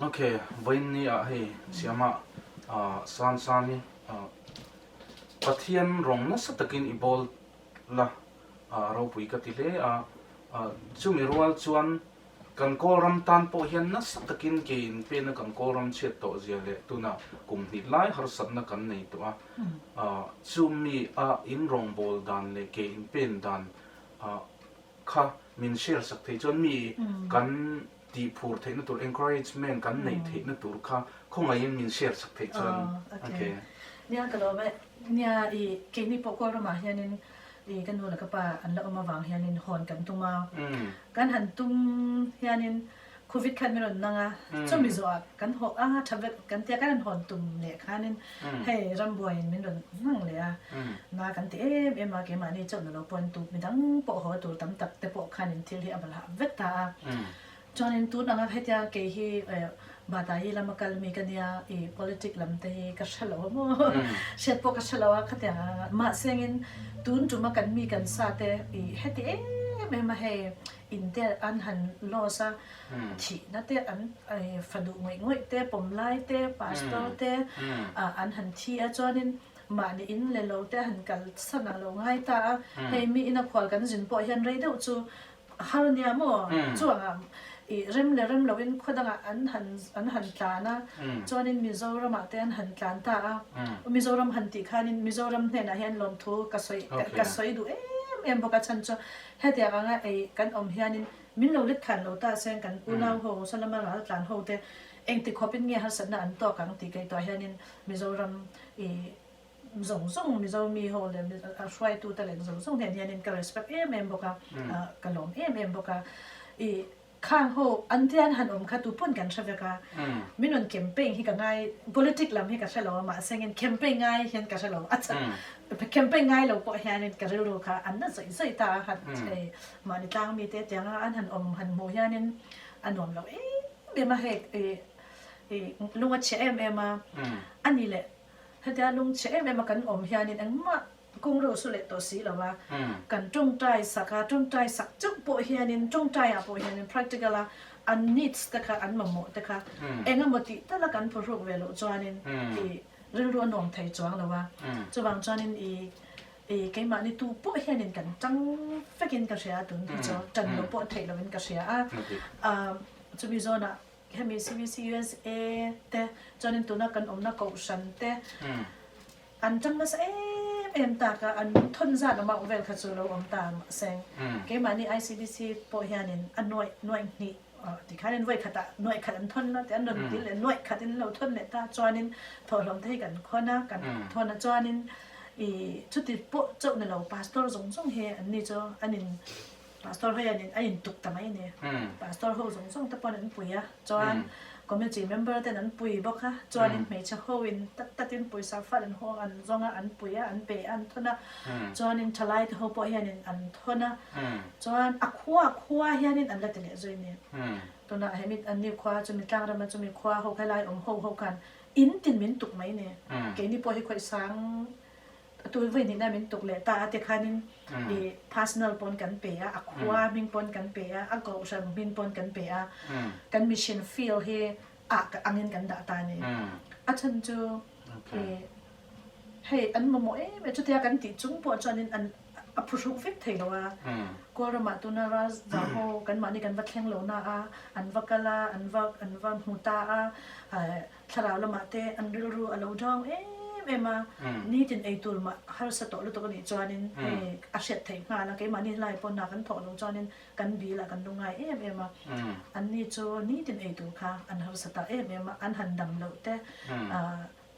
โอเควันนี้ให้เสียมาสันนี่ปะเทียนรงนัสตะกินอีบอลละเราปุยกติเลจุมีรัวชวนกันโกรำตันโปเฮียนนัสตะกินเกินเป็นกันโกรำเชิดโตเจียเลตุนะกุมหิไลหาสัตนักันในตัวจุมีอินรงบอลดันเลเกินเป็นดันข้ามินเชลสักทีจนมีกันดีพูดเทนตัว encouragement กันในเทนตัวค่ะคงไงมินเชลสักทีจนโอเคเนี่ยก็เราเนี่ยอีเก่งนี่พวกเรามาเฮียนินอีกันนู่นแล้วก็ป่าอันละเอามาวางเฮียนินหอนกันตุ้มมากันหันตุ้มเฮียนินโควิดคันไม่หล่นนังอ่ะจนมีส่วนกันหกทำแบบกันเตี้ยกันหอนตุ้มเนี่ยค่ะนินให้รำบวยไม่หล่นนั่งเลยอ่ะนากันเตี้ยเอ็มมาเกมานี่จนเราปนตุ้มมีทั้งปอกหัวตุ้มตั้มตักแต่ปอกคันนินที่อับละเวกตาจนนินตุ้มนังให้เตี้ยเกยบาดายลำกัลมีกันเนี่ยpolitics ลำเตะกัชลาวโมเช็ดพวกกัชลาวขัดยามาเสียงินตุนจุมากันมีกันซาเตเฮติไม่มาให้อินเตอร์อันหันโลซาที่นั่นเตอันฟันดูงวยเตปมไลเตพาสโตเตอันหันที่จอนินมานี่อินเลโลเตหันกันสนาลงให้ตาให้มีอินักขวัญกันจินปอยหันไรเดียวจูฮารุนียโมจูอ่ะเริ่มเราเป็นคนต่างอันหันตานะจอนินมิโซรัมเตอันหันตาตามิโซรัมหันติขานินมิโซรัมเนี่ยนะเห็นลมทูกัสอยดูบอกกันฉันจะเฮ็ดอย่างไรกันอมเฮียนินมินเราเล็กขันเราตาเส้นกันอุณาโฮสลามาลาตานโฮเตเองติขอเป็นเงี้ยฮัสนาอันต่อกันติไกตัวเฮียนินมิโซรัมส่งมิโซมีโฮเลยช่วยตัวแต่เล็กส่งเฮียนินก็ respect บอกกันลมบอกกันข้างโฮอันที่อันหันขัดตุปุ่นกันใช่ไหมคะมินวนแคมเปญที่กันง่าย politics ลำให้กับเชลล์มาเสียงแคมเปญง่ายเห็นกับเชลล์อาจจะแคมเปญง่ายเราปล่อยให้อันนี้กับเรื่องค่ะอันนั้นใส่ตาหัดมาในต่างมีแต่ยังอันหันหันโมยานินอันนวมเราเดี๋ยวมาให้ลุงว่าเชมมาอันนี้แหละถ้าเดี๋ยวลุงเชมมากันยานินอันมาคงรู้สุดเลยตัวสีแล้วว่ากันจงใจสักจุดปวดเฮียนินจงใจปวดเฮียนิน practical ละอัน needs แต่ค่ะอันมาหมดแต่ค่ะเองก็หมดที่แต่ละกันพูดเวลาจวนนินเรื่องรัวนองไทยจวงแล้วว่าจะวางจวนนินเกี่ยมานี่ตัวปวดเฮียนินกันจังเฟกินกระเสียตุนที่จะจันเราปวดไทยเราเป็นกระเสียจะมีโซนอ่ะแค่มี CVC USA แต่จวนนินตัวนักกันนักเกาชันแต่อันจังก็เอ็มตากอันทนซาดมาเวลคัจูเราตามเซงเกมานี่ ICBC ปอยานินอันน้อยนี่ที่ข้านินไว้ขัดน้อยขัดอันทนนะแต่อันนั้นที่เลยน้อยขัดอันเราทนเนี่ยตาจอนินพอลงที่กันคนนะกันทนจอนินชุดที่ปเจ้าเนี่ยเราพาสตอร์ส่งเฮอันนี้จออันนี้พาสตอร์เฮอันนี้ตุกทำไมเนี่ยพาสตอร์เขาส่งแต่ปอนนั้นปุยอะจอนcommunity member แต่นั้นปุยบอกค่ะจวนไม่ใช่เขาวินตัดปุยสักฟันหัวอันจงอันปุยอันเปอันทนะจวนทลายที่เขาปล่อยอันทนะจวนขวาเฮียนินอันละตัวเนี่ยจวนเนี่ยตัวน่ะให้มีอันนี้ขวาจะมีกลางแล้วมันจะมีขวาเขาให้ไล่เขากันอินตินมินตุกไหมเนี่ยเกนี่ปล่อยให้ค่อยสังตัวเวนิน่ะมินตุกเลยตาแต่คันนี้personal ปนกันเปะขวามินปนกันเปะก็ฉันมินปนกันเปะกัน mission feel เฮกับอังเงินกันด่าตาเนี่ยฉันจะให้อันมาโมไม่ชุดที่กันติดจุ่มปวดจนอันผู้ชุกฟิกเทแล้วว่าก็เรามาตุนาราจะโฮกันมานี่กันวัดแข่งโลนาอันวักลาอันวักหูตาสลาวละมาเตอันรู้อันเราจ้องมานี่จินไอตัวมาฮาร์สตอลุตกันนี่จอนินอาเซียนไทยงานแล้วก็มานี่ไล่ปนหน้ากันถอดลงจอนินกันบีละกันลงไงมาอันนี้จอนี่จินไอตัวค่ะอันฮาร์สตอมาอันหันดำเราแต่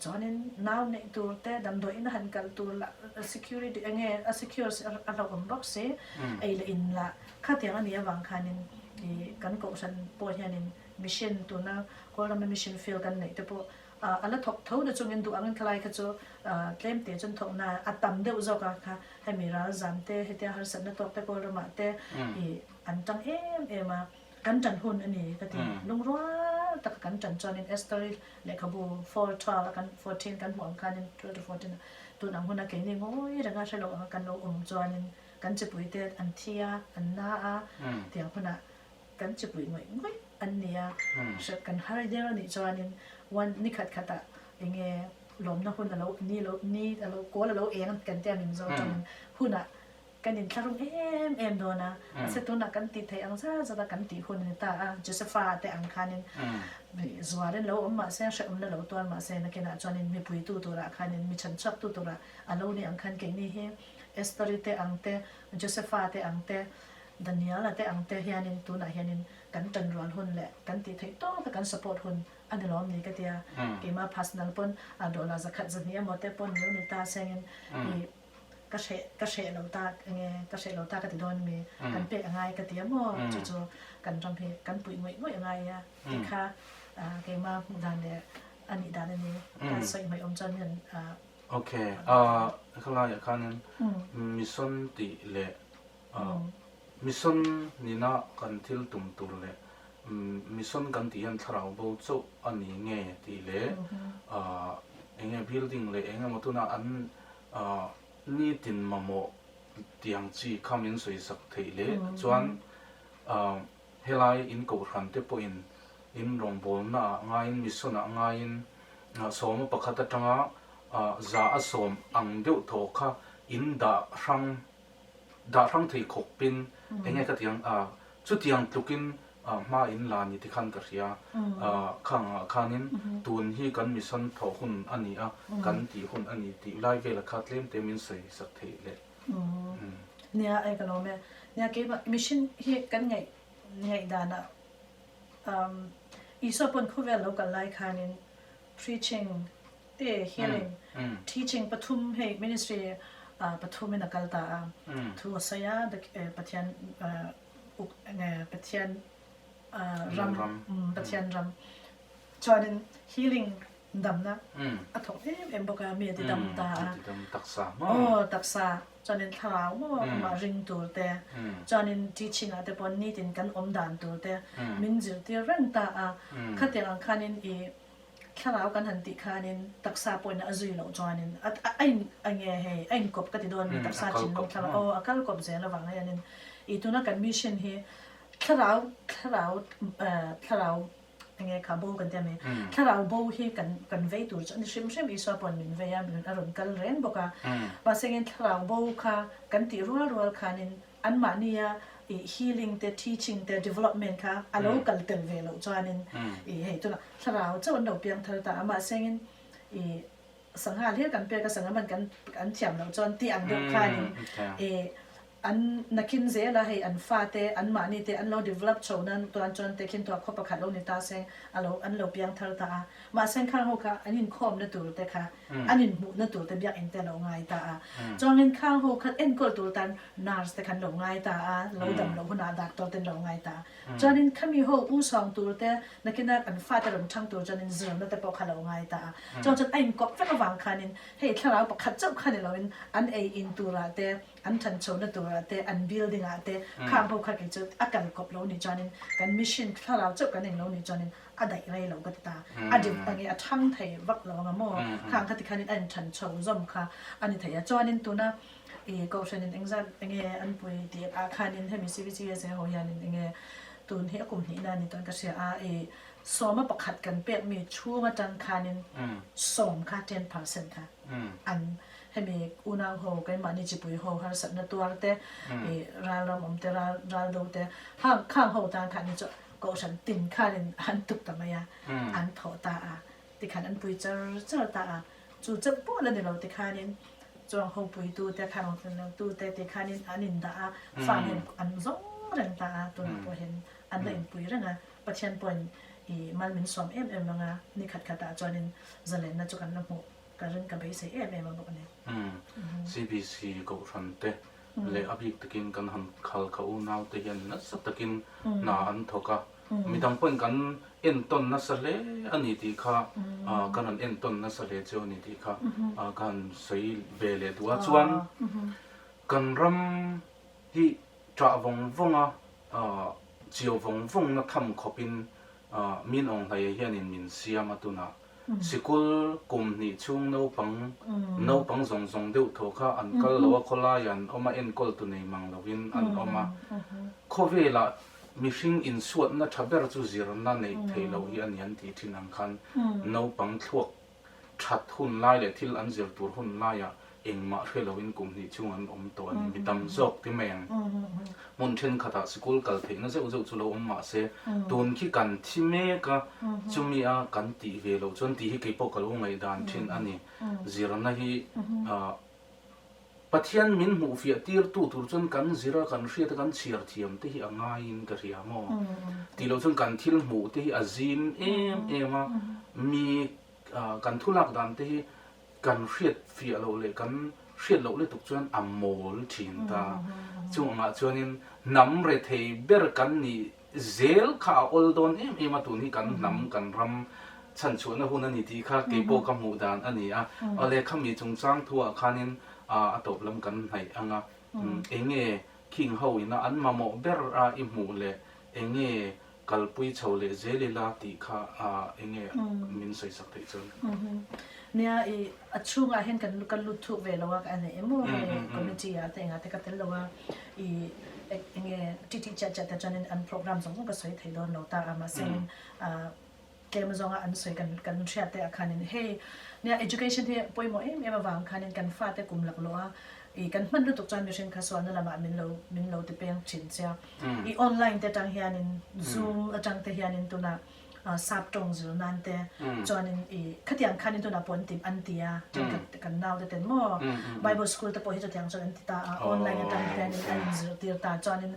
จอนินน้าวในตัวแต่ดำโดยอินหันกันตัวละ security เงี้ย secure เราอันบ็อกเซ่ไอละอินละข้าเทียงอันนี้วางคันนินกันก็ฉันปวดยันนินมิชชั่นตัวน่ะก็เราไม่มิชชั่นฟิลกันไหนแต่พออันละทบทวนจงเงินดูอันนั้นคลายก็จะเล่มเตะจนทบน่ะอัตตัมเดือดจอกค่ะให้มีร้านจำเตะให้เตะหาสันนัตกแต่ก็เรามาเตะอันจังมากันจันหุ่นอันนี้ก็ที่ลุงรัวตักกันจันจอนินเอสเตอร์เลขาบู4 12กัน14กันหัวกันนิน12 14ตัวหนังหุ่นนักเก่งนี่โอ้ยดังนั้นใช่หรอกันเราจอนินกันจะปุยเตะอันเทียอันน่าเตียงหุ่นน่ะกันจะปุยหน่อย อันเนี้ยเชื่อกันหาเดียวนี่จวนนี้วันนี้ขัดอ่ะเองหลอมนะหุ่นเรานี่เราโก้เราเองกันเต็มมิมจวนนี้หุ่นอ่ะกันดินคารุเอ็มโดนะเสร็จตัวนักกันติดไทยอังซาจะตะกันติหุ่นนี่ตาเจสฟ้าแต่อังคานินสวารินเรามาเสียเชื่อเราตัวมาเสียนักกินจวนนี้มีปุยตัวละคานินมีฉันชอบตัวละเราเนี่ยอังคานเก่งนี่เฮเอสตอริเตอังเตเจสฟ้าเตอังเตดันเนียลเตอังเตเฮียนินตัวน่ะเฮียนินกันตันร้อนหุ่นแหละกันติดไทยต้องแต่กันสปอร์ตหุ่นอันนี้ล้อมนี่ก็เดียเกี่ยมาพัสนัลปนดอลลาร์จะขัดจะเนี่ยหมดแต่ปนเดี๋ยวนี้ตาเสียงก็เชเราตาก็เชเราตาก็ติดโดนมีกันเปะยังไงก็เดียมั่วจู่ๆกันจำเพกันปุ๋ยไม่ยังไงอะที่ค่ะเกี่ยมาดันเดอันนี้ดันนี้การใส่ไม่อมจันเนี่ยโอเคข้างล่างอย่างนั้นมิสอนติเละมิสอนนี่นะกันทิลตุ่มตุเละมิสอนกันที่ยันทราวโบจุอันนี้เงี้ยติเละเองบิลดิ้งเละเองมาตุน่าอันนี่ตินมาโมเตียงจีข้ามินสวยสักทีเละจวนเฮลัยอินกูรันเตปอินรองบอลน่ะง่ายมิสอนน่ะง่ายสมปะคัตจังจะสมอังเดียวโถค่ะอินด่ารังที่ขบเป็นเองก็ที่จุดที่ยังตุกินมาอินลานี่ที่ขันกระเสียข้างนินตูนที่กันมิสันทอหุ่นอันนี้กันตีหุ่นอันนี้ตีไล่เวลาคัดเล่มเต็มินใส่สักทีเลยเนี่ยไอ้กันโนเมเนี่ยเกี่ยวกับมิชชั่นที่กันไงดานะอีสปอนคู่เวลเรากันไล่ข้านิน preaching เตะ healing teaching ปฐุมให้ ministry ปฐุมในนักการตาทัวสยาเด็กปะเทียนปะเทียนรำปะเทียนรำจอนึง healing ดำนะอะถกเอ็มบอกว่ามีที่ดำตาตักษาตักษาจอนึงทาราวมาริงตัวแต่จอนึง teaching แต่ปนนี่ตินกันอมดานตัวแต่มินจิตที่รันตาขัดเตียงคันนี้ข้าเรากันหันติคานินตักษาปนอาจุยเราจอนินไอ้เงี้ยเฮไอ้กบก็ติดโดนมีตักษาจินข้าเราอาการกบเสียระหว่างอะไรนินอีตัวนักการมิชชั่นเฮข้าเราไอ้เงี้ยข้าบูกันเต็มเลยข้าเราบูเฮกันเวตัวจนชิมอีสปนมินเวียมินอารมณ์กันเรนบอกว่าภาษาเงี้ยข้าเราบูค่ะกันติรัวคานินอันมาเนียhealing แต่ teaching แต่ development ค่ะอารมณ์กันเต็มเวลจอนินเฮ้ตัวน่ะถ้าเราจะวันเดียวเพียงเท่าแต่อามาเซ็งสังหารที่กันเปลี่ยนกับสังหารมันกันเทียมเราจนที่อันเดียวกันอันนักขินเจละให้อันฟ้าเตอันมานี่เตอันเรา develop โชว์นั้นตัวอันจนเตขินตัวคบประคัดเราในตาเซ็งอันเราเพียงเท่าแต่มาเซ็งข้างหัวค่ะอันนี้คอมนั่นตัวเตค่ะอันนี้หมู่นั่นตัวเตเบียกเอ็นเตเราง่ายตาจนเงินข้างหัวค่ะเอ็นก็ตัวตัน nurse เตคันเราง่ายตาเราดำเราหัวหน้าดักตัวเตเราง่ายตาจนเงินข้ามีหัวอู้สองตัวเตนักขินนักอันฟ้าเตเราช่างตัวจนเงินเสื่อมนั่นเตปอกขัดเราง่ายตาจนไอ้ก็ฟังวางคันนี้ให้ถ้าเราประคัดเจ้าคันนี้เราเป็นอันไออินตัวเตอันทันโชว์นั่นตัวเตอัน building เตข้างหัวค่ะกิจอาการกบเรานี่จนเงินกันมิชชั่นถ้าเราเจ้ากันเองเรานี่จนเงินอะไรเราก็ติดตาอดีตอันนี้ทั้งไทยวักเรางามข้างคติคันนี้อันทันโชว์จอมค่ะอันนี้ไทยจนเงินตัวน่ะก็เช่นนั้นเองจะเองอันปุยที่อาคารนี้ให้มีชีวิตที่จะหัวยันเองตัวนี้กลุ่มนี้นั่นนี่ตอนก็เสียสอมาประคัดกันเปียกมีชั่วมาจังคานินส่งค่า10%ค่ะอันให้มีอุณหภูมิกันมานี่จีปุยโฮฮาร์สันนตัวแต่ราลมแต่ราดูแต่ข้างโฮตาคันนี้จะก็ฉันตินคานินอันตุกตะมายาอันโถตาติคันอันปุยเจอตาจู่จะปวดแล้วเดี๋ยวเราติคานินจวงโฮปุยตูแต่ข้างเราตูแต่ติคานินอันนินตาฟังเห็นอันซงเรื่องตาตัวนี้พอเห็นอันเล่นปุยเรื่องประชันปนมันเป็นสอมมั้งนี่ขัดจอนินจะเล่นน่าจะกันน้ำหูการเรื่องกับไปเสียมาบอกเนี่ยCBC ก็รันเตเลยอภิตะกินกันหันขัลเขาหนาวเตียนนัสตะกินนาอันทกะมีดังเป็นกันเอ็นต้นนัสเลอันนี้ที่ค่ะกันอันเอ็นต้นนัสเลเจ้านี่ที่ค่ะกันใส่เบลตัวชวนกันรำที่จ่าวงเจียววงนักทำขบินมินองไทยเฮียนินมินเสียมาตุนะสกุลกลุ่มนี้ช่วงน้าปังส่งเดียวทว่าอันก็เราว่าคนละยันเอามาเอ็นกอลตัวนี้มังเราวินอันเอามาโควิดละ mishing in suat na thaber chu zirna nei theilo hi anian ti thin ang khan no pang thuak that hun lai le thil an zir tur hun lai ya engma hreloin kum ni chung an om to an mitam zok ti meng mun then khata school kal theina ze uzo chulo om ma se tun ki kan thi me ka chumi a kan ti ve lo chon ti hi ke po kal ngai dan thin ani zirna hi pathian min mu fia tir tu tur chon kan zira kan hria ta kan chiar thiam te hi anga in ka ria mo ti lo chon kan thil mu te hi azim ema mi kan thulak dan te hi kan hriat fia lo le kan hriat lo le tuk chuan amol thin ta chung anga chuanin nam re thei ber kan ni zel kha ol don ema tu ni kan nam kan ram chan chuan hun ani ti kha ke po ka mu dan ani a ale khami chung chang thua khanin atop lam kan hai anga enge king ho ina an mamo ber a I mu le enge kalpui chole zelila ti kha enge min sai sak thei chon nia I achunga hen kan lu thu ve lawa ka ane emo committee ya te nga te ka tel lawa I enge titi cha cha ta chanin an program song ka soi thei don lo ta ama sen kem zonga an soi kan thia te akhanin hey nia education the poimo em awang khanin kan fa te kum lak loa I kan man lu tuk chan mission kha swan lama min lo te peng chin sia I online te tang hianin zoom atang te hianin tuna sap tong zil nan te chuanin I khatiang khanin tuna pon tim an tia kan naw te ten mo bible school te po hi chatiang chuan ti ta online atang ten an zil tir ta chuanin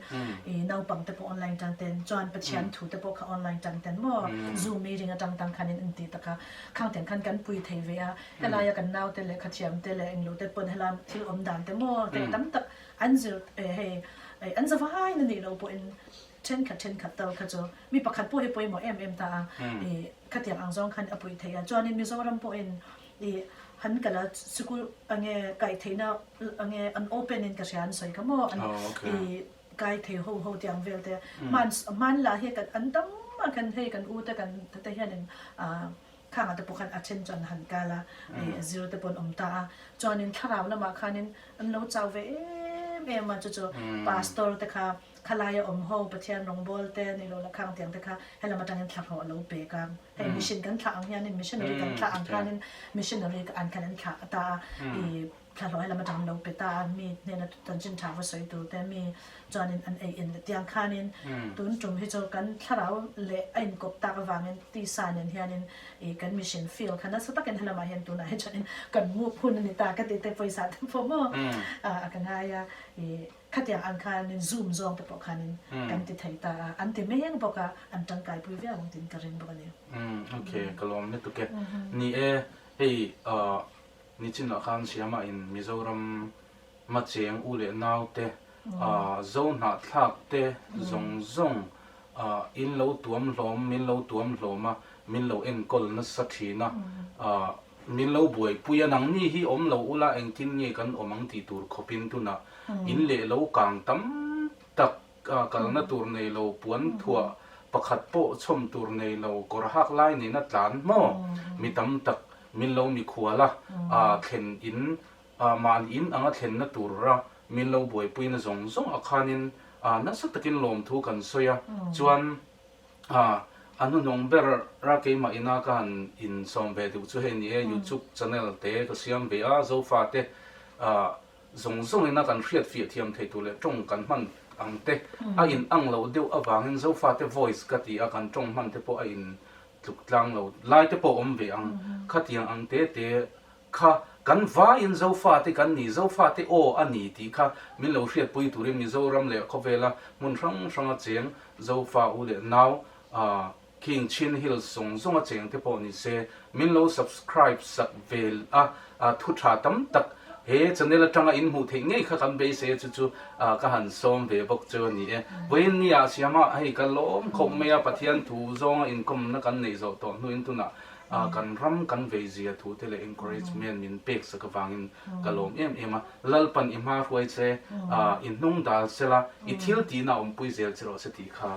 I naw pang te po online tang ten chuan pachian thu te po kha online tang ten mo zoom meeting atang tang khanin an ti ta kha khang ten khan kan pui thei ve a helaya kan naw te le khatiam te le englo te pon helam thil om dan te mo te tam tak an zil hey an zawai na ni lo po in chen khat tal kha cho mi pakhat po he poi mo em ta khatiang angjong khan apui theya chuanin mizoram po in han kala school ange kai theina ange an open in ka sian soi kamo an kai the ho tiang vel te man la he kan an tam kan he kan u ta kan ta hianin khang ata pokhan achen chan han kala zero te pon om ta chuanin tharaw lama khanin an lo chaw ve em ma chu pastor te kha khalaya om ho pathian rong bol te ni lo la khang tiang te kha hela ma tangin thak ho lo pe ka he mission kan thak ang hian missionary kan thak ang khanin missionary ka an kan thak ta I thla lo hela ma tang lo pe ta mi ne na tan chin tha wa soi tu te mi chuanin an in tiang khanin tun tum hi cho kan tharaw le ain kop ta ka wangin ti sanin hianin kan mission field khana sa takin hela ma hian tu na he chuanin kan mu phun ni ta ka te poisa te pho mo kan haya khatiang an khanin zoom zong te po khanin kan ti thei ta an ti meng boka an tang kai pui via tin ka ren boka ni okay kalom ne tu ke ni hey ni chin na khan siama in mizoram ma cheng u le naw te zo na thak te zong in lo tuam hlom min lo tuam hloma min lo en kol na sathina min lo buai puya nang ni hi om lo ula eng tin nge kan omang ti tur khopin tu na in le lo kang tam tak kal na tur nei lo puan thua pakhat po chom tur nei lo kor hak lai ni na tlan mo mi tam tak min lo mi khuala thlen in man in anga thlen na tur ra min lo buai pui na zong akhanin na sa takin lom thu kan soya chuan anu nong ber ra ke ma ina kan in som ve du chu he ni YouTube channel te ka siam be zo fa te zong ina kan hriat fi thiam thei tu le tong kan man ang te in ang lo deu awangin zo fa te voice ka ti kan tong man te po in tluk tlang lo lai te po om ve ang khatiang ang te kha kan va in zo fa te kan ni zo fa te ani ti kha min lo hriat pui turin mizoram le khowela mun rang a cheng zo fa u le now King Chin Hills zong a cheng te po ni se min lo subscribe sak vel thu tha tam tak he channel atanga in mu the ngei kha kan be se chu ka han som ve bok chu ni voin ni a siama ai ka lom khom me a pathian thu zong in kom na kan nei zo to nu in tu na kan ram kan ve zia thu te le encouragement min pek sa ka wangin kalom em lalpan ima huai che in nung dal sela I thil ti na pui zel chro se ti kha